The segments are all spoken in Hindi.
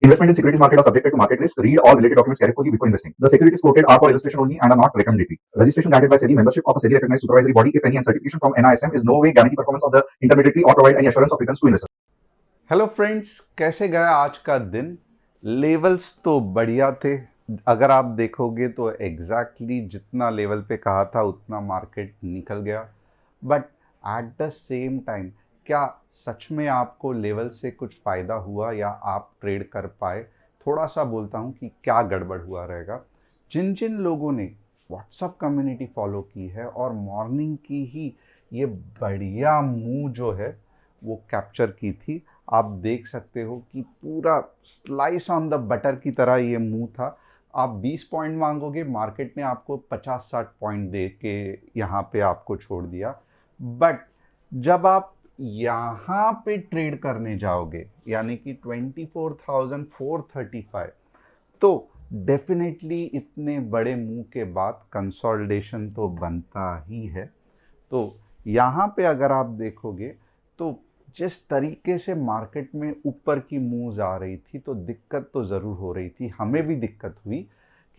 Investment in securities market are subjected to market risk. Read all related documents carefully before investing. The securities quoted are for illustration only and are not recommendatory. Registration granted by SEBI. Membership of a SEBI recognized supervisory body, if any, and certification from NISM is no way guarantee performance of the intermediary or provide any assurance of returns to investors. Hello friends, कैसे गया आज का दिन। लेवल्स तो बढ़िया थे। अगर आप देखोगे तो एग्जैक्टली जितना लेवल पे कहा था उतना मार्केट निकल गया। But at the same time क्या सच में आपको लेवल से कुछ फ़ायदा हुआ या आप ट्रेड कर पाए? थोड़ा सा बोलता हूँ कि क्या गड़बड़ हुआ रहेगा। जिन जिन लोगों ने व्हाट्सअप कम्युनिटी फॉलो की है और मॉर्निंग की ही ये बढ़िया मूव जो है वो कैप्चर की थी, आप देख सकते हो कि पूरा स्लाइस ऑन द बटर की तरह ये मूव था। आप 20 पॉइंट मांगोगे, मार्केट ने आपको 50-60 पॉइंट दे के यहाँ पे आपको छोड़ दिया। बट जब आप यहाँ पे ट्रेड करने जाओगे यानी कि 24,435, तो डेफिनेटली इतने बड़े मूव के बाद कंसोलिडेशन तो बनता ही है। तो यहाँ पे अगर आप देखोगे तो जिस तरीके से मार्केट में ऊपर की मूव्स आ रही थी तो दिक्कत तो ज़रूर हो रही थी, हमें भी दिक्कत हुई,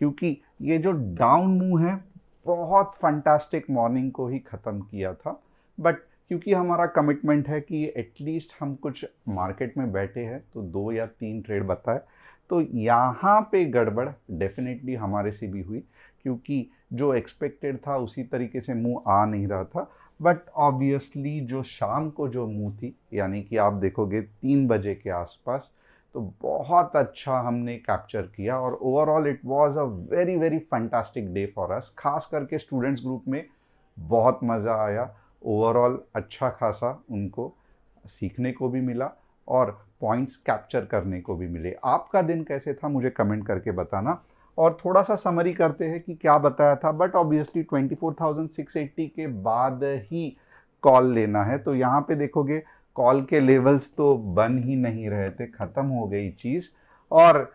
क्योंकि ये जो डाउन मूव है बहुत फंटास्टिक मॉर्निंग को ही ख़त्म किया था। बट क्योंकि हमारा कमिटमेंट है कि एटलीस्ट हम कुछ मार्केट में बैठे हैं तो 2 या 3 ट्रेड बताए, तो यहाँ पे गड़बड़ डेफिनेटली हमारे से भी हुई, क्योंकि जो एक्सपेक्टेड था उसी तरीके से मूव आ नहीं रहा था। बट ऑब्वियसली जो शाम को जो मूव थी यानी कि आप देखोगे 3 बजे के आसपास, तो बहुत अच्छा हमने कैप्चर किया और overall it was a very very fantastic day for us. खास करके स्टूडेंट्स ग्रुप में बहुत मज़ा आया। ओवरऑल अच्छा खासा उनको सीखने को भी मिला और पॉइंट्स कैप्चर करने को भी मिले। आपका दिन कैसे था मुझे कमेंट करके बताना। और थोड़ा सा समरी करते हैं कि क्या बताया था। बट ऑब्वियसली 24,680 के बाद ही कॉल लेना है, तो यहाँ पे देखोगे कॉल के लेवल्स तो बन ही नहीं रहे थे, ख़त्म हो गई चीज़। और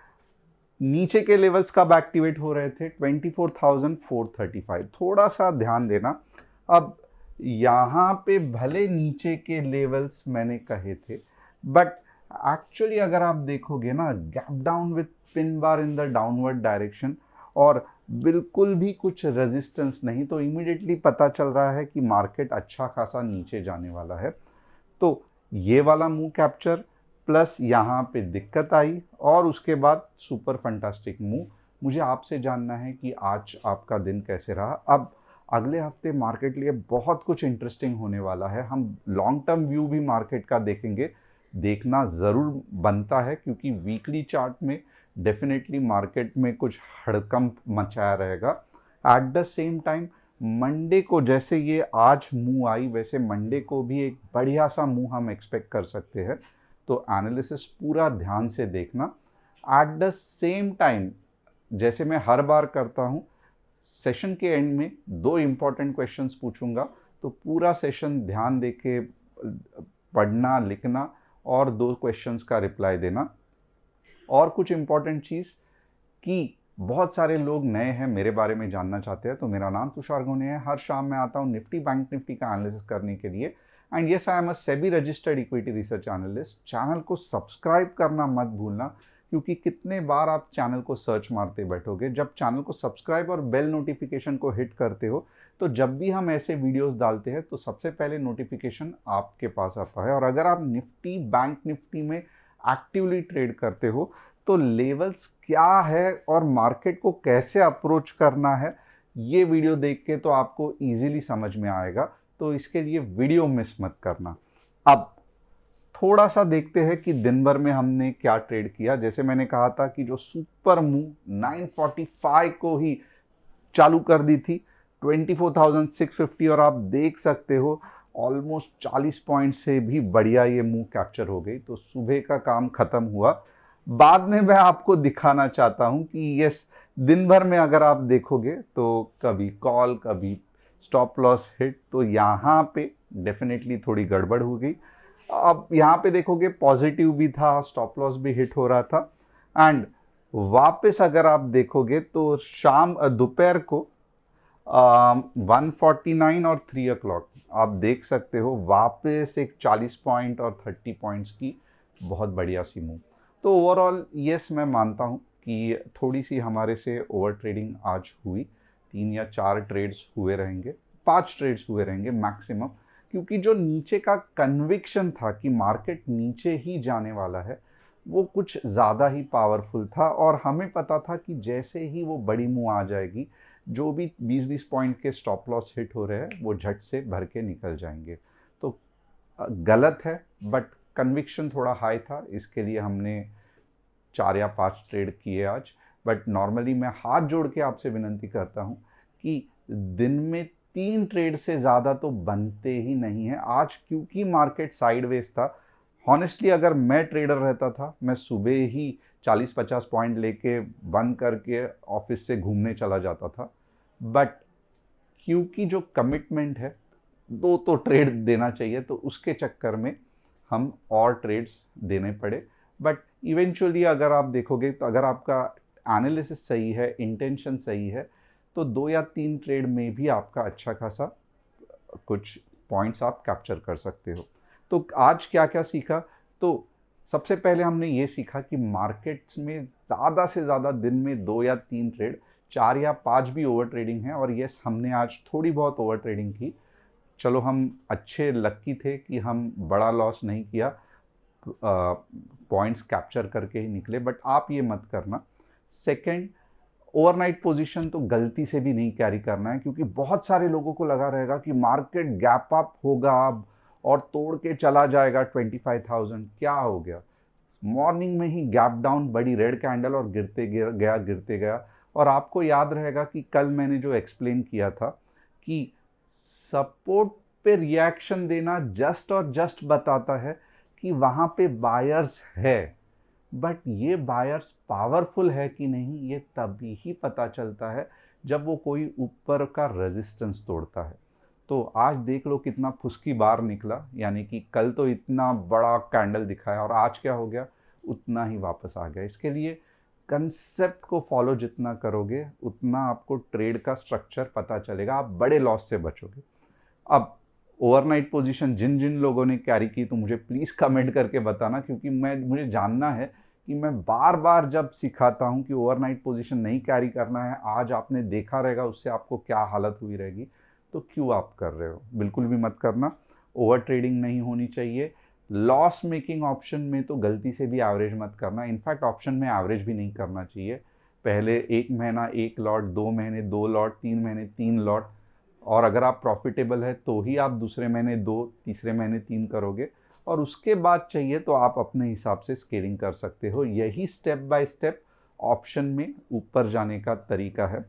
नीचे के लेवल्स कब एक्टिवेट हो रहे थे? 24,435। थोड़ा सा ध्यान देना। अब यहाँ पे भले नीचे के लेवल्स मैंने कहे थे, बट एक्चुअली अगर आप देखोगे ना, gap down with pin bar in the downward direction और बिल्कुल भी कुछ रेजिस्टेंस नहीं, तो इमीडिएटली पता चल रहा है कि मार्केट अच्छा खासा नीचे जाने वाला है। तो ये वाला मूव कैप्चर प्लस यहाँ पे दिक्कत आई और उसके बाद सुपर फंटास्टिक मूव। मुझे आपसे जानना है कि आज आपका दिन कैसे रहा। अब अगले हफ्ते मार्केट लिए बहुत कुछ इंटरेस्टिंग होने वाला है। हम लॉन्ग टर्म व्यू भी मार्केट का देखेंगे, देखना ज़रूर बनता है, क्योंकि वीकली चार्ट में डेफिनेटली मार्केट में कुछ हड़कंप मचाया रहेगा। At the same time Monday को जैसे ये आज मूव आई, वैसे मंडे को भी एक बढ़िया सा मूव हम एक्सपेक्ट कर सकते हैं। तो एनालिसिस पूरा ध्यान से देखना। एट द सेम टाइम जैसे मैं हर बार करता हूँ, सेशन के एंड में 2 इम्पॉर्टेंट क्वेश्चंस पूछूंगा, तो पूरा सेशन ध्यान दे के पढ़ना, लिखना और 2 क्वेश्चंस का रिप्लाई देना। और कुछ इम्पॉर्टेंट चीज़ कि बहुत सारे लोग नए हैं, मेरे बारे में जानना चाहते हैं, तो मेरा नाम तुषार गोने है। हर शाम मैं आता हूँ निफ्टी बैंक निफ्टी का एनालिसिस करने के लिए। And yes, I am a SEBI registered equity research analyst. Channel को सब्सक्राइब करना मत भूलना, क्योंकि कितने बार आप चैनल को सर्च मारते बैठोगे। जब चैनल को सब्सक्राइब और बेल नोटिफिकेशन को हिट करते हो, तो जब भी हम ऐसे वीडियोस डालते हैं तो सबसे पहले नोटिफिकेशन आपके पास आता है। और अगर आप निफ्टी बैंक निफ्टी में एक्टिवली ट्रेड करते हो, तो लेवल्स क्या है और मार्केट को कैसे अप्रोच करना है, ये वीडियो देख के तो आपको इजीली समझ में आएगा। तो इसके लिए वीडियो मिस मत करना। अब थोड़ा सा देखते हैं कि दिन भर में हमने क्या ट्रेड किया। जैसे मैंने कहा था कि जो सुपर मूव 945 को ही चालू कर दी थी 24,650, और आप देख सकते हो ऑलमोस्ट 40 पॉइंट से भी बढ़िया ये मूव कैप्चर हो गई। तो सुबह का काम खत्म हुआ। बाद में मैं आपको दिखाना चाहता हूं कि यस, दिन भर में अगर आप देखोगे तो कभी कॉल कभी स्टॉप लॉस हिट, तो यहाँ पे डेफिनेटली थोड़ी गड़बड़ हो गई। अब यहाँ पे देखोगे पॉजिटिव भी था, स्टॉप लॉस भी हिट हो रहा था। एंड वापस अगर आप देखोगे तो शाम दोपहर को 149 और 3 o'clock आप देख सकते हो वापस एक 40 पॉइंट और 30 पॉइंट्स की बहुत बढ़िया सी मूव। तो ओवरऑल यस, मैं मानता हूँ कि थोड़ी सी हमारे से ओवर ट्रेडिंग आज हुई। 3 या 4 ट्रेड्स हुए रहेंगे, 5 ट्रेड्स हुए रहेंगे मैक्सिमम, क्योंकि जो नीचे का कन्विक्शन था कि मार्केट नीचे ही जाने वाला है, वो कुछ ज़्यादा ही पावरफुल था और हमें पता था कि जैसे ही वो बड़ी मुँह आ जाएगी, जो भी 20-20 पॉइंट के स्टॉप लॉस हिट हो रहे हैं वो झट से भर के निकल जाएंगे। तो गलत है, बट कन्विक्शन थोड़ा हाई था, इसके लिए हमने 4 या 5 ट्रेड किए आज। बट नॉर्मली मैं हाथ जोड़ के आपसे विनंती करता हूँ कि दिन में 3 ट्रेड से ज़्यादा तो बनते ही नहीं है। आज क्योंकि मार्केट साइडवेज था, हॉनेस्टली अगर मैं ट्रेडर रहता था, मैं सुबह ही 40-50 पॉइंट लेके बंद करके ऑफिस से घूमने चला जाता था। बट क्योंकि जो कमिटमेंट है, 2 तो ट्रेड देना चाहिए, तो उसके चक्कर में हम और ट्रेड्स देने पड़े। बट इवेंचुअली अगर आप देखोगे तो अगर आपका एनालिसिस सही है, इंटेंशन सही है, तो 2 या 3 ट्रेड में भी आपका अच्छा खासा कुछ पॉइंट्स आप कैप्चर कर सकते हो। तो आज क्या क्या सीखा? तो सबसे पहले हमने ये सीखा कि मार्केट्स में ज़्यादा से ज़्यादा दिन में 2 या 3 ट्रेड, 4 या 5 भी ओवर ट्रेडिंग है। और यस, हमने आज थोड़ी बहुत ओवर ट्रेडिंग की। चलो, हम अच्छे लक्की थे कि हम बड़ा लॉस नहीं किया, पॉइंट्स कैप्चर करके ही निकले। बट आप ये मत करना। सेकंड, ओवरनाइट पोजीशन तो गलती से भी नहीं कैरी करना है, क्योंकि बहुत सारे लोगों को लगा रहेगा कि मार्केट गैप अप होगा अब और तोड़ के चला जाएगा 25,000। क्या हो गया? मॉर्निंग में ही गैप डाउन, बड़ी रेड कैंडल और गिरते गया। और आपको याद रहेगा कि कल मैंने जो एक्सप्लेन किया था कि सपोर्ट पे रिएक्शन देना जस्ट और जस्ट बताता है कि वहाँ पे बायर्स है, बट ये बायर्स पावरफुल है कि नहीं, ये तभी ही पता चलता है जब वो कोई ऊपर का रेजिस्टेंस तोड़ता है। तो आज देख लो कितना फुसकी बार निकला, यानी कि कल तो इतना बड़ा कैंडल दिखाया और आज क्या हो गया, उतना ही वापस आ गया। इसके लिए कंसेप्ट को फॉलो जितना करोगे, उतना आपको ट्रेड का स्ट्रक्चर पता चलेगा, आप बड़े लॉस से बचोगे। अब ओवरनाइट पोजीशन जिन जिन लोगों ने कैरी की, तो मुझे प्लीज़ कमेंट करके बताना, क्योंकि मुझे जानना है कि मैं बार बार जब सिखाता हूँ कि ओवरनाइट पोजीशन नहीं कैरी करना है, आज आपने देखा रहेगा उससे आपको क्या हालत हुई रहेगी, तो क्यों आप कर रहे हो? बिल्कुल भी मत करना। ओवर ट्रेडिंग नहीं होनी चाहिए। लॉस मेकिंग ऑप्शन में तो गलती से भी एवरेज मत करना। इनफैक्ट ऑप्शन में एवरेज भी नहीं करना चाहिए। पहले 1 महीना 1 लॉट, 2 महीने 2 लॉट, 3 महीने 3 लॉट, और अगर आप प्रॉफिटेबल है तो ही आप दूसरे महीने 2, तीसरे महीने 3 करोगे। और उसके बाद चाहिए तो आप अपने हिसाब से स्केलिंग कर सकते हो। यही स्टेप बाय स्टेप ऑप्शन में ऊपर जाने का तरीका है।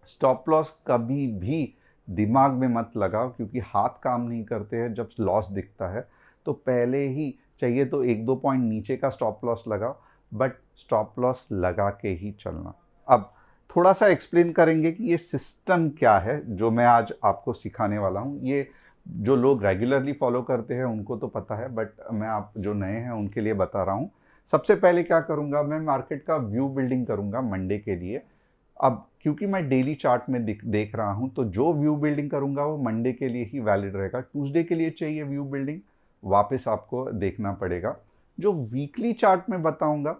स्टॉप लॉस कभी भी दिमाग में मत लगाओ, क्योंकि हाथ काम नहीं करते हैं जब लॉस दिखता है। तो पहले ही चाहिए तो 1-2 पॉइंट नीचे का स्टॉप लॉस लगाओ, बट स्टॉप लॉस लगा के ही चलना। अब थोड़ा सा एक्सप्लेन करेंगे कि ये सिस्टम क्या है जो मैं आज आपको सिखाने वाला हूँ। ये जो लोग रेगुलरली फॉलो करते हैं उनको तो पता है, बट मैं आप जो नए हैं उनके लिए बता रहा हूँ। सबसे पहले क्या करूँगा, मैं मार्केट का व्यू बिल्डिंग करूँगा मंडे के लिए। अब क्योंकि मैं डेली चार्ट में देख रहा हूँ, तो जो व्यू बिल्डिंग करूँगा वो मंडे के लिए ही वैलिड रहेगा। ट्यूसडे के लिए चाहिए व्यू बिल्डिंग, वापस आपको देखना पड़ेगा। जो वीकली चार्ट में बताऊँगा,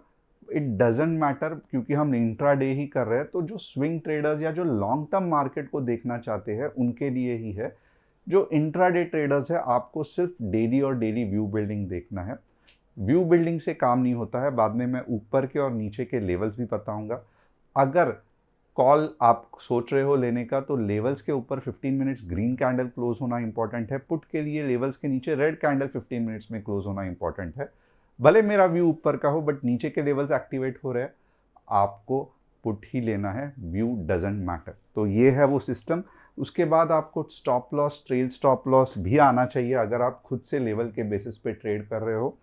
इट डजेंट मैटर, क्योंकि हम इंट्राडे ही कर रहे हैं। तो जो स्विंग ट्रेडर्स या जो लॉन्ग टर्म मार्केट को देखना चाहते हैं उनके लिए ही है। जो इंट्राडे ट्रेडर्स है, आपको सिर्फ डेली और डेली व्यू बिल्डिंग देखना है। व्यू बिल्डिंग से काम नहीं होता है, बाद में मैं ऊपर के और नीचे के लेवल्स भी बताऊंगा। अगर कॉल आप सोच रहे हो लेने का, तो लेवल्स के ऊपर 15 मिनट्स ग्रीन कैंडल क्लोज होना इंपॉर्टेंट है। पुट के लिए लेवल्स के नीचे रेड कैंडल 15 मिनट्स में क्लोज होना इंपॉर्टेंट है। भले मेरा व्यू ऊपर का हो, बट नीचे के लेवल्स एक्टिवेट हो रहे हैं, आपको पुट ही लेना है, व्यू डजेंट मैटर। तो ये है वो सिस्टम। उसके बाद आपको stop loss, trail stop loss भी आना चाहिए अगर आप खुद से लेवल के बेसिस पे ट्रेड कर रहे हो।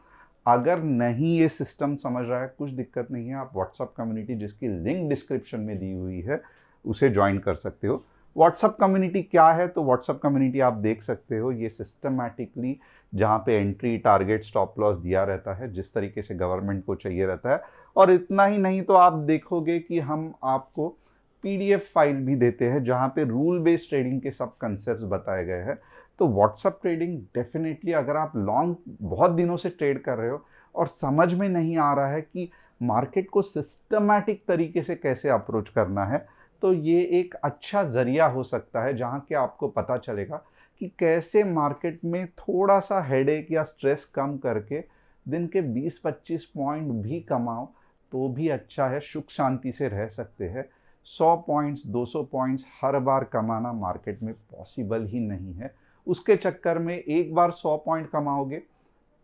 अगर नहीं ये सिस्टम समझ रहा है, कुछ दिक्कत नहीं है, आप व्हाट्सअप कम्युनिटी जिसकी लिंक डिस्क्रिप्शन में दी हुई है उसे ज्वाइन कर सकते हो। व्हाट्सअप कम्युनिटी क्या है? तो व्हाट्सअप कम्युनिटी आप देख सकते हो, ये सिस्टमैटिकली जहाँ पे एंट्री, टारगेट, स्टॉप लॉस दिया रहता है, जिस तरीके से गवर्नमेंट को चाहिए रहता है। और इतना ही नहीं, तो आप देखोगे कि हम आपको PDF फाइल भी देते हैं जहाँ पे रूल बेस्ड ट्रेडिंग के सब कंसेप्ट बताए गए हैं। तो व्हाट्सअप ट्रेडिंग डेफिनेटली, अगर आप लॉन्ग बहुत दिनों से ट्रेड कर रहे हो और समझ में नहीं आ रहा है कि मार्केट को सिस्टमैटिक तरीके से कैसे अप्रोच करना है, तो ये एक अच्छा ज़रिया हो सकता है जहाँ के आपको पता चलेगा कि कैसे मार्केट में थोड़ा सा हेडेक या स्ट्रेस कम करके दिन के 20-25 पॉइंट भी कमाओ तो भी अच्छा है, सुख शांति से रह सकते हैं। 100 पॉइंट्स 200 पॉइंट्स हर बार कमाना मार्केट में पॉसिबल ही नहीं है। उसके चक्कर में एक बार 100 पॉइंट कमाओगे,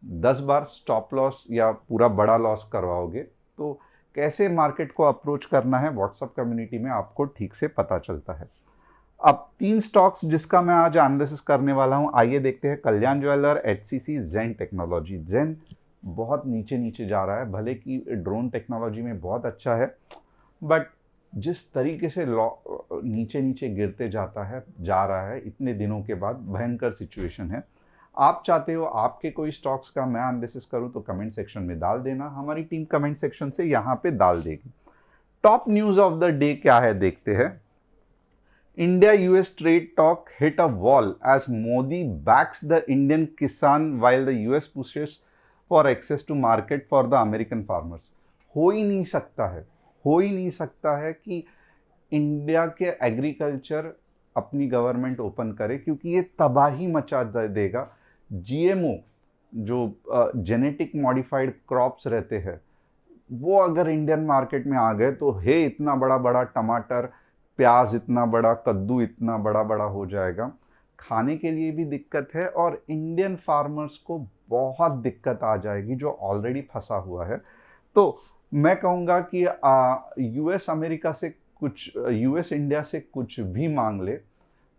10 बार स्टॉप लॉस या पूरा बड़ा लॉस करवाओगे। तो कैसे मार्केट को अप्रोच करना है व्हाट्सएप कम्युनिटी में आपको ठीक से पता चलता है। अब 3 स्टॉक्स जिसका मैं आज एनालिसिस करने वाला हूं, आइए देखते हैं। कल्याण ज्वेलर, एचसीसी, जेन टेक्नोलॉजी। जेन बहुत नीचे नीचे जा रहा है, भले कि ड्रोन टेक्नोलॉजी में बहुत अच्छा है, बट जिस तरीके से नीचे नीचे गिरते जा रहा है इतने दिनों के बाद, भयंकर सिचुएशन है। आप चाहते हो आपके कोई स्टॉक्स का मैं एनालिसिस करूं तो कमेंट सेक्शन में डाल देना, हमारी टीम कमेंट सेक्शन से यहां पे डाल देगी। Top news of the day क्या है देखते हैं। India US trade talk hit a wall as Modi backs the Indian kisan while the US pushes for access to market for the American farmers। हो ही नहीं सकता है, हो ही नहीं सकता है कि इंडिया के एग्रीकल्चर अपनी गवर्नमेंट ओपन करे, क्योंकि ये तबाही मचा देगा। जीएमओ जो जेनेटिक मॉडिफाइड क्रॉप्स रहते हैं वो अगर इंडियन मार्केट में आ गए तो हे इतना बड़ा बड़ा टमाटर, प्याज इतना बड़ा, कद्दू इतना बड़ा बड़ा हो जाएगा, खाने के लिए भी दिक्कत है और इंडियन फार्मर्स को बहुत दिक्कत आ जाएगी जो ऑलरेडी फंसा हुआ है। तो मैं कहूँगा कि यूएस अमेरिका से कुछ, यूएस इंडिया से कुछ भी मांग ले,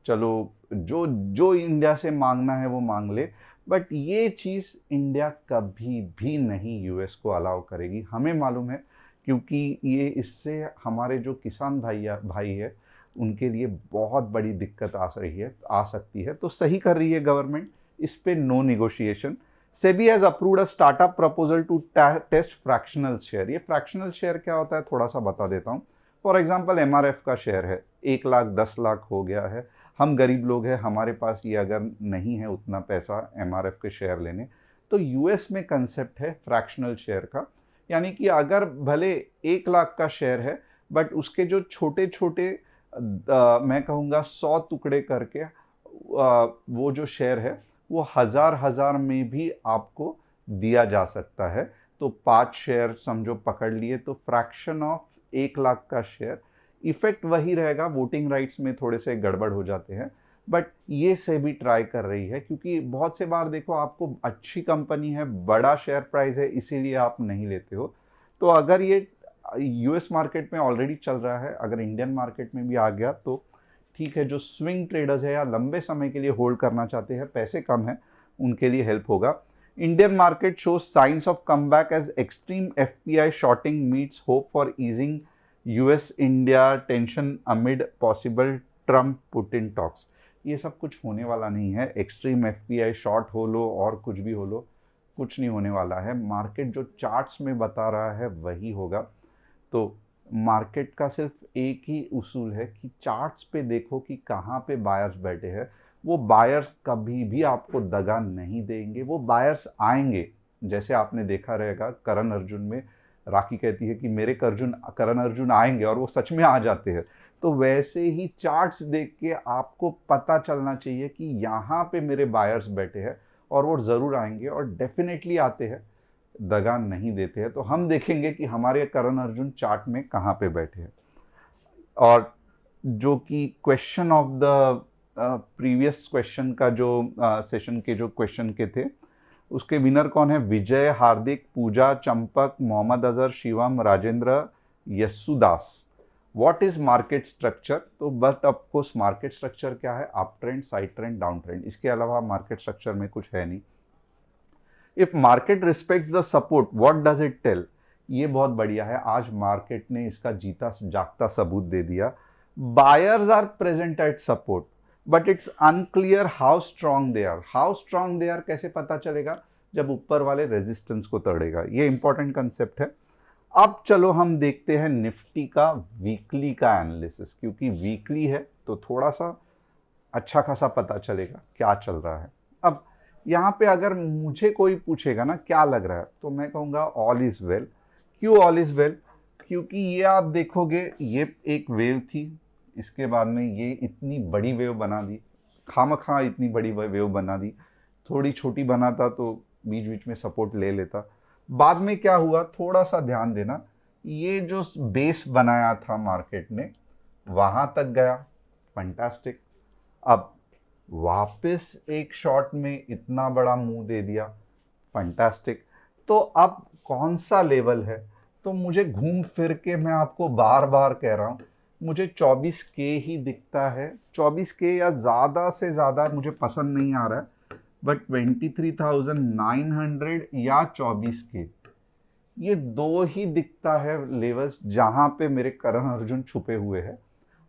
चलो जो जो इंडिया से मांगना है वो मांग ले, बट ये चीज़ इंडिया कभी भी नहीं यूएस को अलाउ करेगी, हमें मालूम है, क्योंकि ये इससे हमारे जो किसान भाई है उनके लिए बहुत बड़ी दिक्कत आ सकती है। तो सही कर रही है गवर्नमेंट, इस पे no negotiation. SEBI has approved a startup proposal to test fractional share. ये फ्रैक्शनल शेयर क्या होता है थोड़ा सा बता देता हूँ। फॉर एग्जांपल एमआरएफ का शेयर है 1 लाख 10 लाख हो गया है, हम गरीब लोग हैं, हमारे पास ये अगर नहीं है उतना पैसा एमआरएफ के शेयर लेने, तो यूएस में कंसेप्ट है फ्रैक्शनल शेयर का, यानी कि अगर भले 1 लाख का शेयर है बट उसके जो छोटे छोटे मैं कहूँगा 100 टुकड़े करके वो जो शेयर है वो हजार में भी आपको दिया जा सकता है। तो 5 शेयर समझो पकड़ लिए तो फ्रैक्शन ऑफ 1 लाख का शेयर, इफेक्ट वही रहेगा, वोटिंग राइट्स में थोड़े से गड़बड़ हो जाते हैं, बट ये से भी ट्राई कर रही है, क्योंकि बहुत से बार देखो आपको अच्छी कंपनी है, बड़ा शेयर प्राइस है, इसीलिए आप नहीं लेते हो। तो अगर ये यूएस मार्केट में ऑलरेडी चल रहा है, अगर इंडियन मार्केट में भी आ गया तो ठीक है, जो स्विंग ट्रेडर्स है या लंबे समय के लिए होल्ड करना चाहते हैं, पैसे कम है, उनके लिए हेल्प होगा। Indian market shows signs of comeback as extreme FPI shorting meets hope for easing US India tension amid possible Trump Putin talks. ये सब कुछ होने वाला नहीं है, एक्सट्रीम एफपीआई शॉर्ट हो लो और कुछ भी हो लो, कुछ नहीं होने वाला है। मार्केट जो चार्ट्स में बता रहा है वही होगा। तो मार्केट का सिर्फ एक ही उसूल है कि चार्ट्स पे देखो कि कहाँ पे बायर्स बैठे हैं। वो बायर्स कभी भी आपको दगा नहीं देंगे, वो बायर्स आएंगे। जैसे आपने देखा रहेगा करण अर्जुन में, राखी कहती है कि मेरे करण अर्जुन आएंगे, और वो सच में आ जाते हैं। तो वैसे ही चार्ट्स देख के आपको पता चलना चाहिए कि यहाँ पे मेरे बायर्स बैठे हैं और वो ज़रूर आएंगे, और डेफिनेटली आते हैं, दगा नहीं देते हैं। तो हम देखेंगे कि हमारे करण अर्जुन चार्ट में कहाँ पे बैठे हैं। और जो कि question of the previous question का जो सेशन के जो क्वेश्चन के थे, उसके विनर कौन है? Vijay, Hardik, Pooja, Champak, Mohammad Azhar, Shivam, Rajendra, Yesudas. What is market structure? तो बट ऑफकोर्स मार्केट स्ट्रक्चर क्या है? Up trend, side trend, down trend, इसके अलावा मार्केट स्ट्रक्चर में कुछ है नहीं। If market respects the support what does it tell? ये बहुत बढ़िया है, आज मार्केट ने इसका जीता जागता सबूत दे दिया। Buyers are present at support but it's unclear how strong they are. How strong they are कैसे पता चलेगा? जब ऊपर वाले रेजिस्टेंस को तोड़ेगा। ये इंपॉर्टेंट कंसेप्ट है। अब चलो हम देखते हैं निफ्टी का वीकली का एनालिसिस, क्योंकि वीकली है तो थोड़ा सा अच्छा खासा पता चलेगा क्या चल रहा है। अब यहाँ पे अगर मुझे कोई पूछेगा ना क्या लग रहा है, तो मैं कहूँगा ऑल इज़ वेल। क्यों ऑल इज़ वेल? क्योंकि ये आप देखोगे, ये एक वेव थी, इसके बाद में ये इतनी बड़ी वेव बना दी, खामखा इतनी बड़ी वेव बना दी। थोड़ी छोटी बनाता तो बीच बीच में सपोर्ट ले लेता। बाद में क्या हुआ, थोड़ा सा ध्यान देना, ये जो बेस बनाया था मार्केट ने वहां तक गया, फंटास्टिक। अब वापस एक शॉट में इतना बड़ा मुंह दे दिया, फंटास्टिक। तो अब कौन सा लेवल है? तो मुझे घूम फिर के, मैं आपको बार बार कह रहा हूँ, मुझे 24K ही दिखता है। 24K या ज़्यादा से ज़्यादा मुझे पसंद नहीं आ रहा है, बट 23,900 या 24K, ये दो ही दिखता है लेवल्स जहां पे मेरे करण अर्जुन छुपे हुए हैं।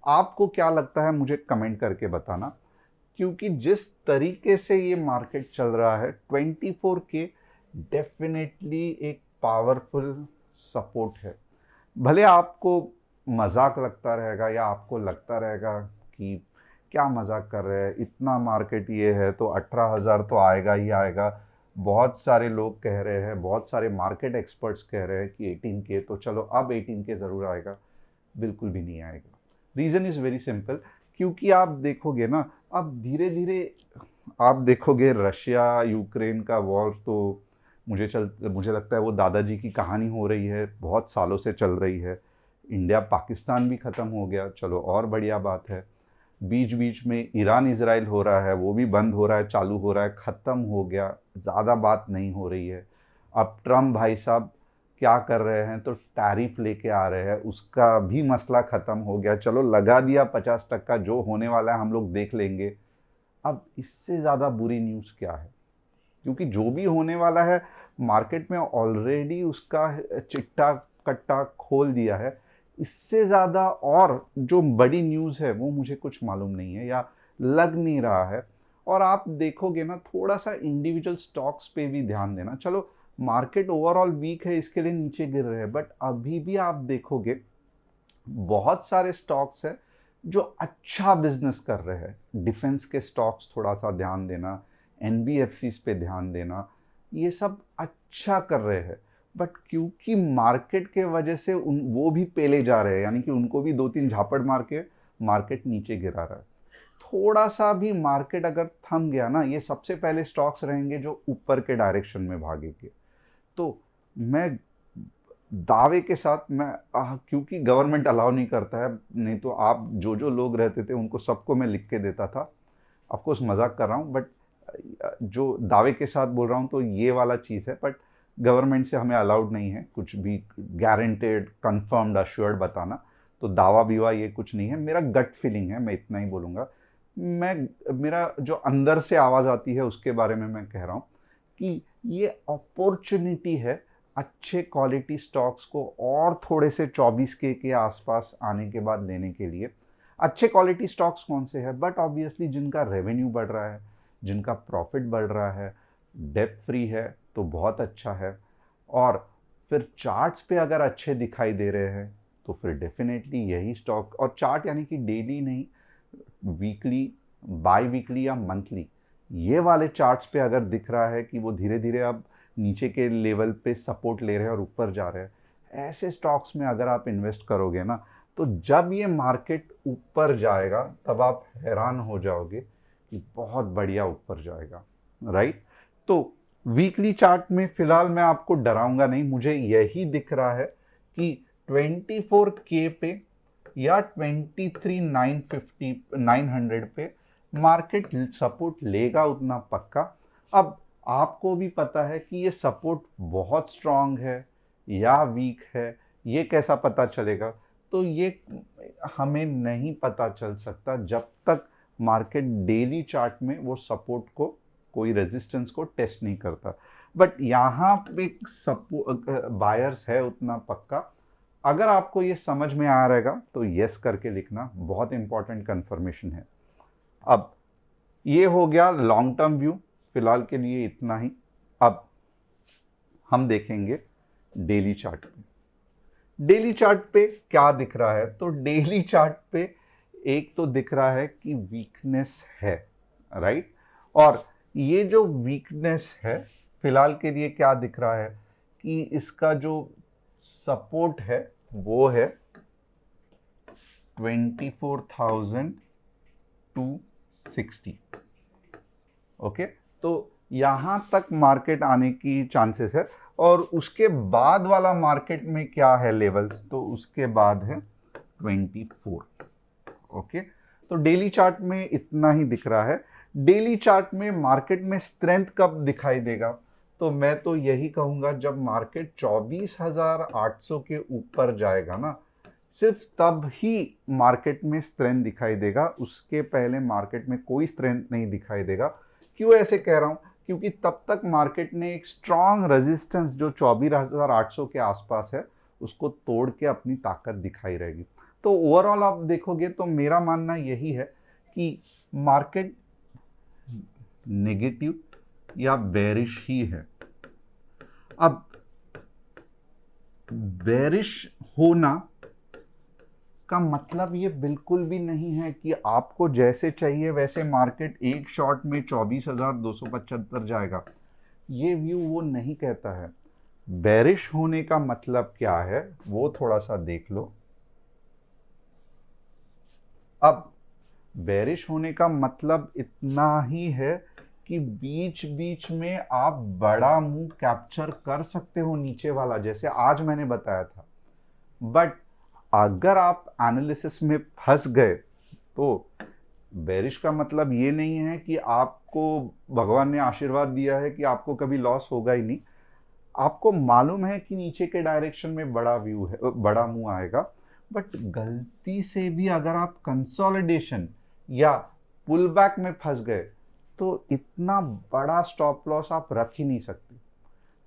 आपको क्या लगता है मुझे कमेंट करके बताना, क्योंकि जिस तरीके से ये मार्केट चल रहा है 24K डेफिनेटली एक पावरफुल सपोर्ट है। भले आपको मजाक लगता रहेगा या आपको लगता रहेगा कि क्या मजाक कर रहे हैं, इतना मार्केट ये है तो 18,000 तो आएगा ही आएगा। बहुत सारे लोग कह रहे हैं, बहुत सारे मार्केट एक्सपर्ट्स कह रहे हैं कि 18K, तो चलो अब 18K ज़रूर आएगा। बिल्कुल भी नहीं आएगा। रीज़न इज़ वेरी सिंपल, क्योंकि आप देखोगे ना, अब धीरे धीरे आप देखोगे रशिया यूक्रेन का वॉर, तो मुझे लगता है वो दादाजी की कहानी हो रही है, बहुत सालों से चल रही है। इंडिया पाकिस्तान भी ख़त्म हो गया, चलो और बढ़िया बात है। बीच बीच में ईरान इजराइल हो रहा है, वो भी बंद हो रहा है, चालू हो रहा है, ख़त्म हो गया, ज़्यादा बात नहीं हो रही है। अब ट्रम्प भाई साहब क्या कर रहे हैं, तो टैरिफ लेके आ रहे हैं, उसका भी मसला ख़त्म हो गया, चलो लगा दिया 50%, जो होने वाला है हम लोग देख लेंगे। अब इससे ज़्यादा बुरी न्यूज़ क्या है? क्योंकि जो भी होने वाला है मार्केट में ऑलरेडी उसका चिट्टा कट्टा खोल दिया है। इससे ज़्यादा और जो बड़ी न्यूज़ है वो मुझे कुछ मालूम नहीं है या लग नहीं रहा है। और आप देखोगे ना, थोड़ा सा इंडिविजुअल स्टॉक्स पे भी ध्यान देना। चलो मार्केट ओवरऑल वीक है, इसके लिए नीचे गिर रहे हैं, बट अभी भी आप देखोगे बहुत सारे स्टॉक्स हैं जो अच्छा बिजनेस कर रहे हैं। डिफेंस के स्टॉक्स थोड़ा सा ध्यान देना, एनबीएफसीज पे ध्यान देना, ये सब अच्छा कर रहे हैं। बट क्योंकि मार्केट के वजह से वो भी पेले जा रहे हैं, यानी कि उनको भी 2-3 झापड़ मार के मार्केट नीचे गिरा रहा है। थोड़ा सा भी मार्केट अगर थम गया ना, ये सबसे पहले स्टॉक्स रहेंगे जो ऊपर के डायरेक्शन में भागेंगे। तो मैं दावे के साथ, मैं क्योंकि गवर्नमेंट अलाउ नहीं करता है, नहीं तो आप जो जो लोग रहते थे उनको सबको मैं लिख के देता था। ऑफकोर्स मजाक कर रहा हूँ, बट जो दावे के साथ बोल रहा हूँ तो ये वाला चीज़ है। बट गवर्नमेंट से हमें अलाउड नहीं है कुछ भी गारंटेड कंफर्म्ड अश्योर्ड बताना, तो दावा बीवा ये कुछ नहीं है। मेरा गट फीलिंग है, मैं इतना ही बोलूँगा। मेरा जो अंदर से आवाज़ आती है उसके बारे में मैं कह रहा हूँ कि ये अपॉर्चुनिटी है अच्छे क्वालिटी स्टॉक्स को और थोड़े से 24K के आसपास आने के बाद लेने के लिए। अच्छे क्वालिटी स्टॉक्स कौन से हैं? बट ऑब्वियसली जिनका रेवेन्यू बढ़ रहा है, जिनका प्रॉफिट बढ़ रहा है, डेब्ट फ्री है, तो बहुत अच्छा है। और फिर चार्ट्स पे अगर अच्छे दिखाई दे रहे हैं तो फिर डेफिनेटली यही स्टॉक, और चार्ट यानी कि डेली नहीं, वीकली, बाई वीकली या मंथली, ये वाले चार्ट्स पे अगर दिख रहा है कि वो धीरे धीरे अब नीचे के लेवल पे सपोर्ट ले रहे हैं और ऊपर जा रहे हैं, ऐसे स्टॉक्स में अगर आप इन्वेस्ट करोगे ना, तो जब ये मार्केट ऊपर जाएगा तब आप हैरान हो जाओगे कि बहुत बढ़िया ऊपर जाएगा, राइट? तो वीकली चार्ट में फिलहाल मैं आपको डराऊंगा नहीं, मुझे यही दिख रहा है कि 24K पे या 23,950 पे मार्केट सपोर्ट लेगा, उतना पक्का। अब आपको भी पता है कि ये सपोर्ट बहुत स्ट्रांग है या वीक है, ये कैसा पता चलेगा? तो ये हमें नहीं पता चल सकता जब तक मार्केट डेली चार्ट में वो सपोर्ट को, कोई रेजिस्टेंस को टेस्ट नहीं करता। बट यहाँ पे बायर्स है, उतना पक्का। अगर आपको ये समझ में आ रहेगा तो यस करके लिखना, बहुत इंपॉर्टेंट कंफर्मेशन है। अब ये हो गया लॉन्ग टर्म व्यू, फिलहाल के लिए इतना ही। अब हम देखेंगे डेली चार्ट पे। डेली चार्ट पे क्या दिख रहा है? तो डेली चार्ट पे एक तो दिख रहा है कि वीकनेस है, राइट? और ये जो वीकनेस है फिलहाल के लिए क्या दिख रहा है कि इसका जो सपोर्ट है वो है 24,260। ओके, तो यहां तक मार्केट आने की चांसेस है। और उसके बाद वाला मार्केट में क्या है लेवल्स, तो उसके बाद है 24। ओके, तो डेली चार्ट में इतना ही दिख रहा है। डेली चार्ट में मार्केट में स्ट्रेंथ कब दिखाई देगा, तो मैं तो यही कहूंगा जब मार्केट 24,800 के ऊपर जाएगा ना, सिर्फ तब ही मार्केट में स्ट्रेंथ दिखाई देगा। उसके पहले मार्केट में कोई स्ट्रेंथ नहीं दिखाई देगा। क्यों ऐसे कह रहा हूं, क्योंकि तब तक मार्केट ने एक स्ट्रांग रेजिस्टेंस जो 24,800 के आसपास है उसको तोड़ के अपनी ताकत दिखाई रहेगी। तो ओवरऑल आप देखोगे तो मेरा मानना यही है कि मार्केट नेगेटिव या बेरिश ही है। अब बेरिश होना का मतलब ये बिल्कुल भी नहीं है कि आपको जैसे चाहिए वैसे मार्केट एक शॉट में 24,275 जाएगा। ये व्यू वो नहीं कहता है। बेरिश होने का मतलब क्या है वो थोड़ा सा देख लो। अब बेरिश होने का मतलब इतना ही है कि बीच बीच में आप बड़ा मूव कैप्चर कर सकते हो नीचे वाला, जैसे आज मैंने बताया था। बट अगर आप एनालिसिस में फंस गए तो बेरिश का मतलब ये नहीं है कि आपको भगवान ने आशीर्वाद दिया है कि आपको कभी लॉस होगा ही नहीं। आपको मालूम है कि नीचे के डायरेक्शन में बड़ा व्यू है, बड़ा मुंह आएगा। बट गलती से भी अगर आप कंसोलिडेशन या पुल बैक में फंस गए तो इतना बड़ा स्टॉप लॉस आप रख ही नहीं सकते।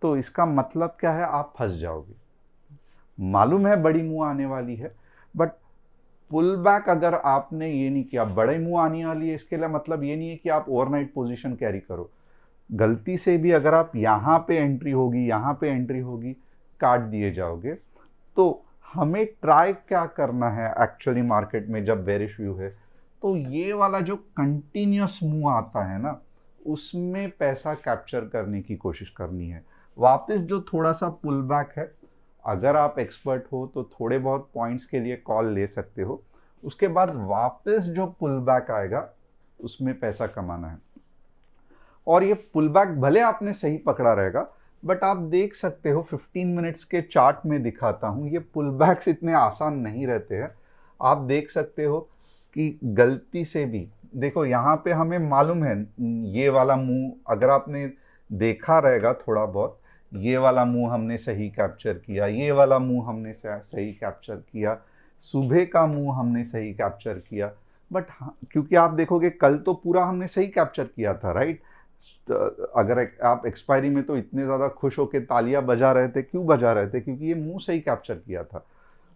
तो इसका मतलब क्या है, आप फंस जाओगे। मालूम है बड़ी मुंह आने वाली है, बट पुल बैक अगर आपने ये नहीं किया, बड़े मुंह आने वाली है, इसके लिए मतलब ये नहीं है कि आप ओवरनाइट पोजीशन कैरी करो। गलती से भी अगर आप यहाँ पे एंट्री होगी, यहाँ पे एंट्री होगी, काट दिए जाओगे। तो हमें ट्राई क्या करना है एक्चुअली मार्केट में जब बेरिश व्यू है, तो ये वाला जो कंटिन्यूस मूव आता है ना उसमें पैसा कैप्चर करने की कोशिश करनी है। वापस जो थोड़ा सा पुल बैक है, अगर आप एक्सपर्ट हो तो थोड़े बहुत पॉइंट्स के लिए कॉल ले सकते हो। उसके बाद वापस जो पुल बैक आएगा उसमें पैसा कमाना है। और ये पुल बैक भले आपने सही पकड़ा रहेगा, बट आप देख सकते हो 15 मिनट्स के चार्ट में दिखाता हूं, ये पुल बैक्स इतने आसान नहीं रहते हैं। आप देख सकते हो कि गलती से भी देखो, यहाँ पे हमें मालूम है ये वाला मूव अगर आपने देखा रहेगा थोड़ा बहुत, ये वाला मूव हमने सही कैप्चर किया, ये वाला मूव हमने सही कैप्चर किया, सुबह का मूव हमने सही कैप्चर किया। बट क्योंकि आप देखोगे कल तो पूरा हमने सही कैप्चर किया था, राइट। अगर आप एक्सपायरी में तो इतने ज़्यादा खुश होकर तालियां बजा रहे थे, क्यों बजा रहे थे, क्योंकि ये मूव सही कैप्चर किया था।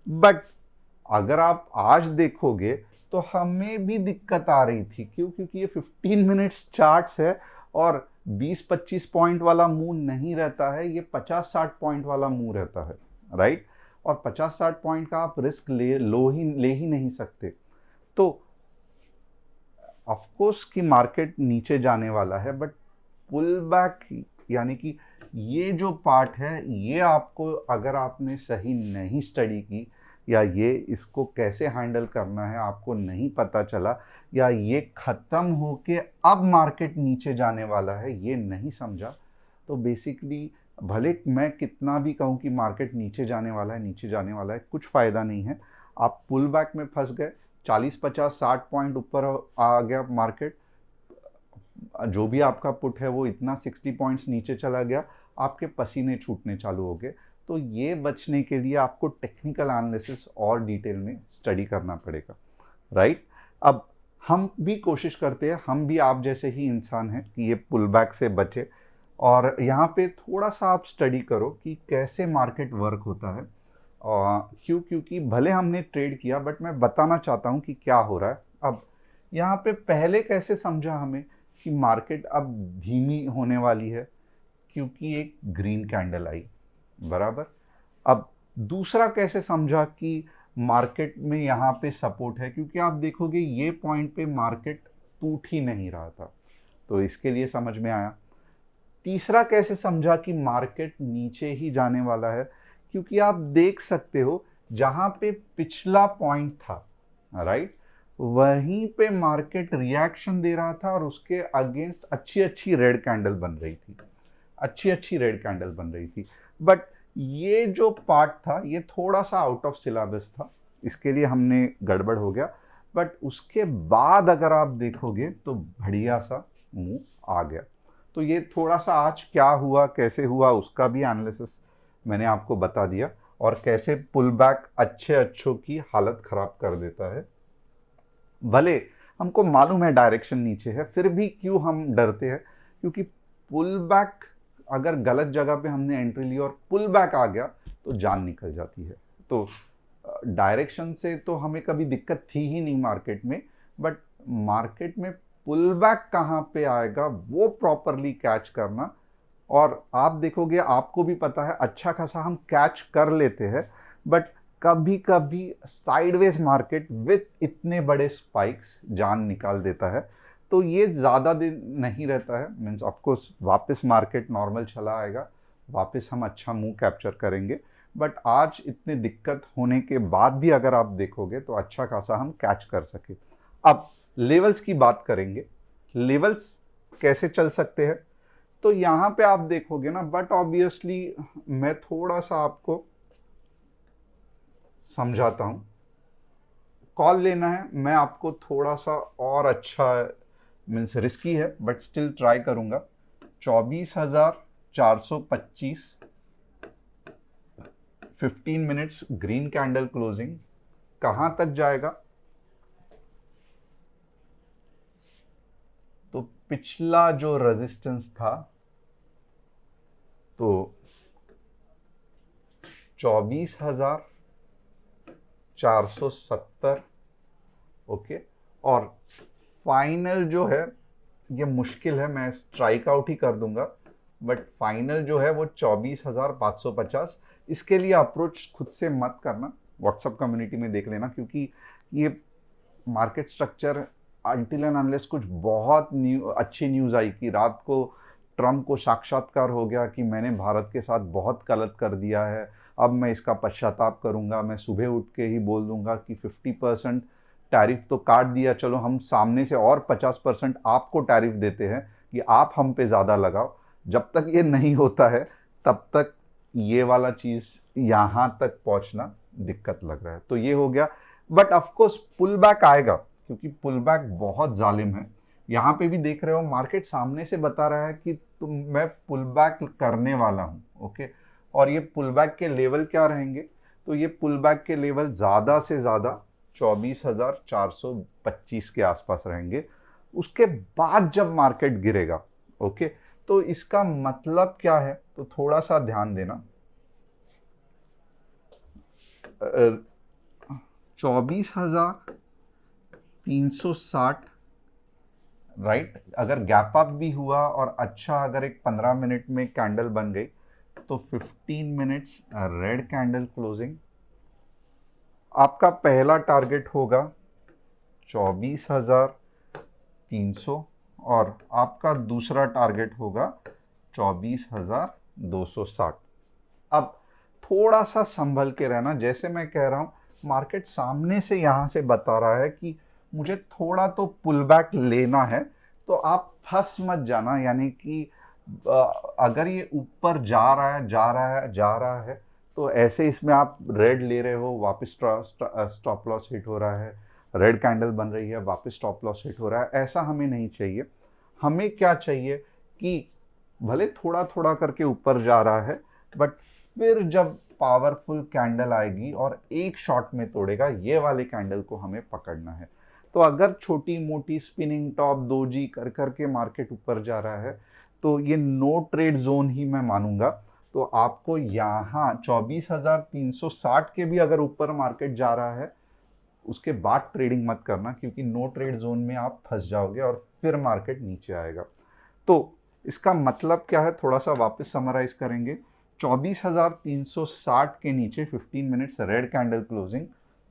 बट अगर आप आज देखोगे तो हमें भी दिक्कत आ रही थी। क्यों, क्योंकि ये 15 मिनट्स चार्ट्स है और 20-25 पॉइंट वाला मूव नहीं रहता है, ये 50-60 पॉइंट वाला मूव रहता है, राइट। और 50-60 पॉइंट का आप रिस्क ले ही नहीं सकते। तो ऑफकोर्स कि मार्केट नीचे जाने वाला है, बट पुल बैक यानी कि ये जो पार्ट है ये आपको, अगर आपने सही नहीं स्टडी की या ये इसको कैसे हैंडल करना है आपको नहीं पता चला, या ये ख़त्म होके अब मार्केट नीचे जाने वाला है ये नहीं समझा, तो बेसिकली भले मैं कितना भी कहूँ कि मार्केट नीचे जाने वाला है, नीचे जाने वाला है, कुछ फ़ायदा नहीं है। आप पुल बैक में फंस गए, 40-50-60 पॉइंट ऊपर आ गया मार्केट, जो भी आपका पुट है वो इतना 60 पॉइंट्स नीचे चला गया, आपके पसीने छूटने चालू हो गए। तो ये बचने के लिए आपको टेक्निकल एनालिसिस और डिटेल में स्टडी करना पड़ेगा, राइट। अब हम भी कोशिश करते हैं, हम भी आप जैसे ही इंसान हैं कि ये पुल बैक से बचे। और यहाँ पे थोड़ा सा आप स्टडी करो कि कैसे मार्केट वर्क होता है। क्योंकि भले हमने ट्रेड किया, बट मैं बताना चाहता हूँ कि क्या हो रहा है। अब यहाँ पे पहले कैसे समझा हमें कि मार्केट अब धीमी होने वाली है, क्योंकि एक ग्रीन कैंडल आई, बराबर। अब दूसरा कैसे समझा कि मार्केट में यहाँ पे सपोर्ट है, क्योंकि आप देखोगे ये पॉइंट पे मार्केट टूट ही नहीं रहा था। तो इसके लिए समझ में आया। तीसरा कैसे समझा कि मार्केट नीचे ही जाने वाला है, क्योंकि आप देख सकते हो जहां पे पिछला पॉइंट था, राइट, वहीं पे मार्केट रिएक्शन दे रहा था और उसके अगेंस्ट अच्छी अच्छी रेड कैंडल बन रही थी, अच्छी अच्छी रेड कैंडल बन रही थी। बट ये जो पार्ट था ये थोड़ा सा आउट ऑफ सिलेबस था, इसके लिए हमने गड़बड़ हो गया। बट उसके बाद अगर आप देखोगे तो बढ़िया सा मूव आ गया। तो ये थोड़ा सा आज क्या हुआ, कैसे हुआ, उसका भी एनालिसिस मैंने आपको बता दिया, और कैसे पुल बैक अच्छे अच्छों की हालत खराब कर देता है। भले हमको मालूम है डायरेक्शन नीचे है, फिर भी क्यों हम डरते हैं, क्योंकि पुल बैक अगर गलत जगह पे हमने एंट्री ली और पुल बैक आ गया तो जान निकल जाती है। तो डायरेक्शन से तो हमें कभी दिक्कत थी ही नहीं मार्केट में, बट मार्केट में पुल बैक कहाँ पे आएगा वो प्रॉपरली कैच करना। और आप देखोगे, आपको भी पता है, अच्छा खासा हम कैच कर लेते हैं, बट कभी कभी साइडवेज मार्केट विथ इतने बड़े स्पाइक्स जान निकाल देता है। तो ये ज़्यादा दिन नहीं रहता है, मीन्स ऑफ कोर्स वापस मार्केट नॉर्मल चला आएगा, वापस हम अच्छा मूव कैप्चर करेंगे। बट आज इतने दिक्कत होने के बाद भी अगर आप देखोगे तो अच्छा खासा हम कैच कर सके। अब लेवल्स की बात करेंगे, लेवल्स कैसे चल सकते हैं। तो यहाँ पे आप देखोगे ना, बट ऑब्वियसली मैं थोड़ा सा आपको समझाता हूँ। कॉल लेना है, मैं आपको थोड़ा सा और अच्छा, मीन्स रिस्की है बट स्टिल ट्राई करूँगा। 24,425 15 मिनट्स ग्रीन कैंडल क्लोजिंग कहाँ तक जाएगा। तो पिछला जो रेजिस्टेंस था तो 24,470, ओके। और फाइनल जो है, ये मुश्किल है, मैं स्ट्राइक आउट ही कर दूंगा, बट फाइनल जो है वो 24,550। इसके लिए अप्रोच खुद से मत करना, व्हाट्सएप कम्युनिटी में देख लेना, क्योंकि ये market structure until and unless कुछ बहुत अच्छी न्यूज़ आई कि रात को ट्रम्प को साक्षात्कार हो गया कि मैंने भारत के साथ बहुत गलत कर दिया है, अब मैं इसका पश्चाताप करूंगा, मैं सुबह उठ के ही बोल दूंगा कि 50% टैरिफ तो काट दिया, चलो हम सामने से और 50% आपको टैरिफ देते हैं कि आप हम पे ज़्यादा लगाओ। जब तक ये नहीं होता है तब तक ये वाला चीज़ यहाँ तक पहुँचना दिक्कत लग रहा है। तो ये हो गया, बट ऑफकोर्स पुल बैक आएगा, क्योंकि पुल बैक बहुत जालिम है। यहाँ पे भी देख रहे हो मार्केट सामने से बता रहा है कि मैं पुल बैक करने वाला हूँ, ओके। और ये पुल बैक के लेवल क्या रहेंगे, तो ये पुल बैक के लेवल ज़्यादा से ज़्यादा 24,425 के आसपास रहेंगे। उसके बाद जब मार्केट गिरेगा, ओके, तो इसका मतलब क्या है, तो थोड़ा सा ध्यान देना। 24,360, राइट, अगर गैप अप भी हुआ और अच्छा अगर एक 15 मिनट में कैंडल बन गई तो 15 मिनट्स रेड कैंडल क्लोजिंग, आपका पहला टारगेट होगा 24,300 और आपका दूसरा टारगेट होगा 24,260। अब थोड़ा सा संभल के रहना, जैसे मैं कह रहा हूँ मार्केट सामने से यहाँ से बता रहा है कि मुझे थोड़ा तो पुल बैक लेना है, तो आप फंस मत जाना। यानी कि अगर ये ऊपर जा रहा है जा रहा है जा रहा है तो ऐसे इसमें आप रेड ले रहे हो, वापस स्टॉप लॉस हिट हो रहा है, रेड कैंडल बन रही है, वापस स्टॉप लॉस हिट हो रहा है, ऐसा हमें नहीं चाहिए। हमें क्या चाहिए कि भले थोड़ा थोड़ा करके ऊपर जा रहा है, बट फिर जब पावरफुल कैंडल आएगी और एक शॉट में तोड़ेगा, ये वाले कैंडल को हमें पकड़ना है। तो अगर छोटी मोटी स्पिनिंग टॉप दोजी कर करके मार्केट ऊपर जा रहा है तो ये नो ट्रेड जोन ही मैं मानूंगा। तो आपको यहाँ 24,360 के भी अगर ऊपर मार्केट जा रहा है उसके बाद ट्रेडिंग मत करना, क्योंकि नो ट्रेड जोन में आप फंस जाओगे और फिर मार्केट नीचे आएगा। तो इसका मतलब क्या है, थोड़ा सा वापस समराइज करेंगे। 24,360 के नीचे 15 मिनट्स रेड कैंडल क्लोजिंग,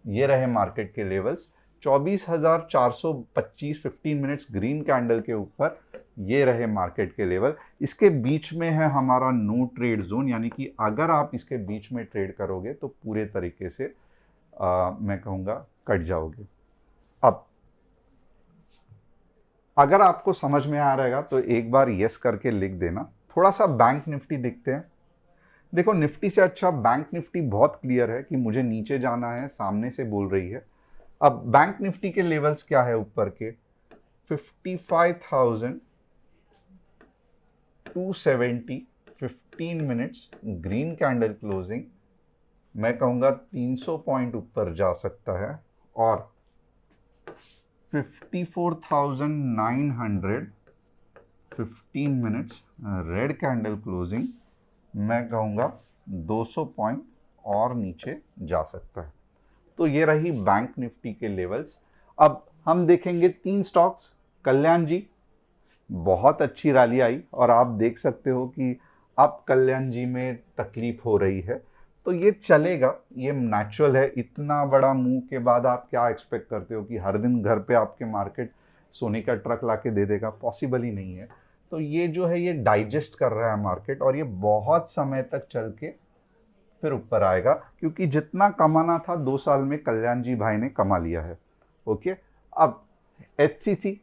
ये रहे मार्केट के लेवल्स। 24,425 15 मिनट्स ग्रीन कैंडल के ऊपर ये रहे मार्केट के लेवल। इसके बीच में है हमारा नो ट्रेड जोन, यानी कि अगर आप इसके बीच में ट्रेड करोगे तो पूरे तरीके से मैं कहूँगा कट जाओगे। अब अगर आपको समझ में आ रहेगा तो एक बार यस करके लिख देना। थोड़ा सा बैंक निफ्टी देखते हैं। देखो निफ्टी से अच्छा बैंक निफ्टी बहुत क्लियर है कि मुझे नीचे जाना है, सामने से बोल रही है। अब बैंक निफ्टी के लेवल्स क्या है ऊपर के, 55,270 15 मिनट्स ग्रीन कैंडल क्लोजिंग, मैं कहूँगा 300 पॉइंट ऊपर जा सकता है। और 54,900 15 मिनट्स रेड कैंडल क्लोजिंग, मैं कहूँगा 200 पॉइंट और नीचे जा सकता है। तो ये रही बैंक निफ्टी के लेवल्स। अब हम देखेंगे 3 स्टॉक्स। कल्याण जी, बहुत अच्छी रैली आई और आप देख सकते हो कि अब कल्याण जी में तकलीफ हो रही है, तो ये चलेगा, ये नेचुरल है। इतना बड़ा मूव के बाद आप क्या एक्सपेक्ट करते हो कि हर दिन घर पे आपके मार्केट सोने का ट्रक लाके दे देगा? पॉसिबल ही नहीं है। तो ये जो है ये डाइजेस्ट कर रहा है मार्केट, और ये बहुत समय तक चल के फिर ऊपर आएगा, क्योंकि जितना कमाना था 2 साल में कल्याण जी भाई ने कमा लिया है। ओके, अब एचसीसी,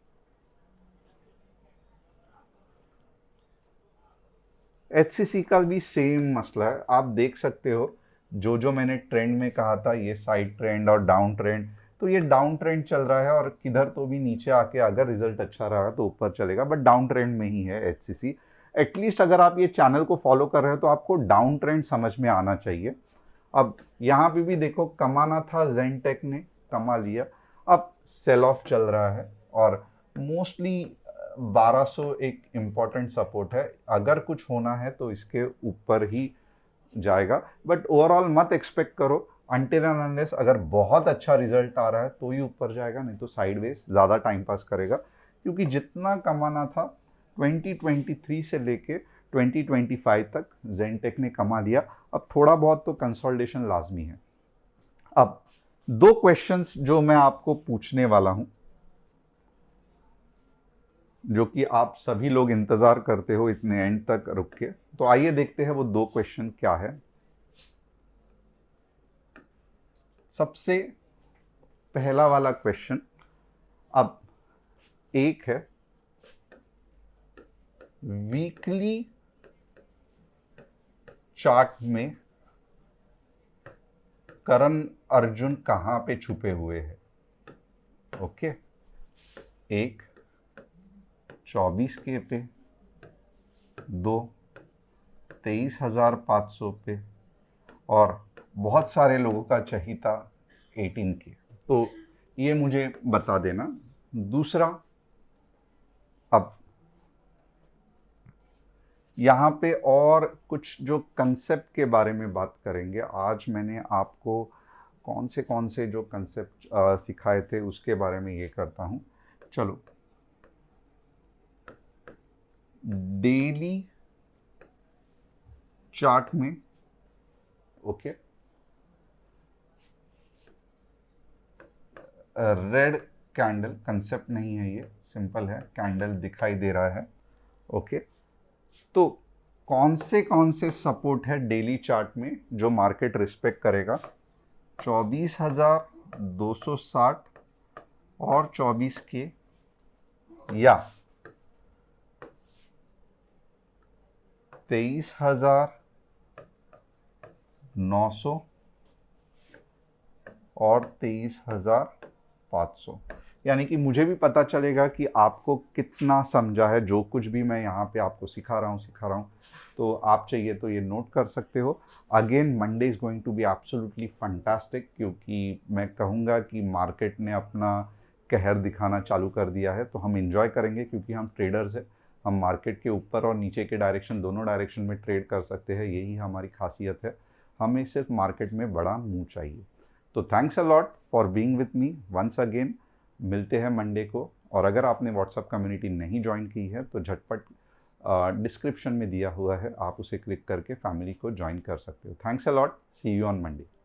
एचसीसी का भी सेम मसला है। आप देख सकते हो जो मैंने ट्रेंड में कहा था, ये साइड ट्रेंड और डाउन ट्रेंड, तो ये डाउन ट्रेंड चल रहा है और किधर तो भी नीचे आके अगर रिजल्ट अच्छा रहा तो ऊपर चलेगा, बट डाउन ट्रेंड में ही है एचसीसी। एटलीस्ट अगर आप ये चैनल को फॉलो कर रहे हो तो आपको डाउन ट्रेंड समझ में आना चाहिए। अब यहाँ पे भी देखो, कमाना था जेनटेक ने, कमा लिया। अब सेल ऑफ चल रहा है और मोस्टली 1200 एक इम्पॉर्टेंट सपोर्ट है। अगर कुछ होना है तो इसके ऊपर ही जाएगा, बट ओवरऑल मत एक्सपेक्ट करो। अनटिल एंड अनलेस अगर बहुत अच्छा रिजल्ट आ रहा है तो ही ऊपर जाएगा, नहीं तो साइडवेज ज़्यादा टाइम पास करेगा। क्योंकि जितना कमाना था 2023 से लेके 2025 तक जेनटेक ने कमा लिया। अब थोड़ा बहुत तो कंसोलिडेशन लाजमी है। अब 2 क्वेश्चंस जो मैं आपको पूछने वाला हूं, जो कि आप सभी लोग इंतजार करते हो इतने एंड तक रुक के, तो आइए देखते हैं वो 2 क्वेश्चन क्या है। सबसे पहला वाला क्वेश्चन, अब एक है, वीकली चार्ट में करण अर्जुन कहां पे छुपे हुए हैं? ओके, एक 24K पे, 2 23,500 पे, और बहुत सारे लोगों का चहीता 18K। तो ये मुझे बता देना। दूसरा, अब यहाँ पे और कुछ जो कंसेप्ट के बारे में बात करेंगे। आज मैंने आपको कौन से जो कंसेप्ट सिखाए थे उसके बारे में ये करता हूँ। चलो, डेली चार्ट में, ओके, रेड कैंडल, कंसेप्ट नहीं है ये, सिंपल है, कैंडल दिखाई दे रहा है। ओके, तो कौन से सपोर्ट है डेली चार्ट में जो मार्केट रिस्पेक्ट करेगा? 24,260 और 24K, या 23,900 और 23,500। यानी कि मुझे भी पता चलेगा कि आपको कितना समझा है जो कुछ भी मैं यहाँ पे आपको सिखा रहा हूँ। तो आप चाहिए तो ये नोट कर सकते हो। Again Monday is going to be absolutely fantastic, क्योंकि मैं कहूँगा कि मार्केट ने अपना कहर दिखाना चालू कर दिया है। तो हम इंजॉय करेंगे, क्योंकि हम ट्रेडर्स हैं, हम मार्केट के ऊपर और नीचे के डायरेक्शन, दोनों डायरेक्शन में ट्रेड कर सकते हैं। यही हमारी खासियत है। हमें सिर्फ मार्केट में बड़ा मूव चाहिए। तो thanks a lot for being with me once again. मिलते हैं मंडे को। और अगर आपने व्हाट्सएप कम्युनिटी नहीं ज्वाइन की है तो झटपट डिस्क्रिप्शन में दिया हुआ है, आप उसे क्लिक करके फैमिली को ज्वाइन कर सकते हो। Thanks a lot, see you on Monday.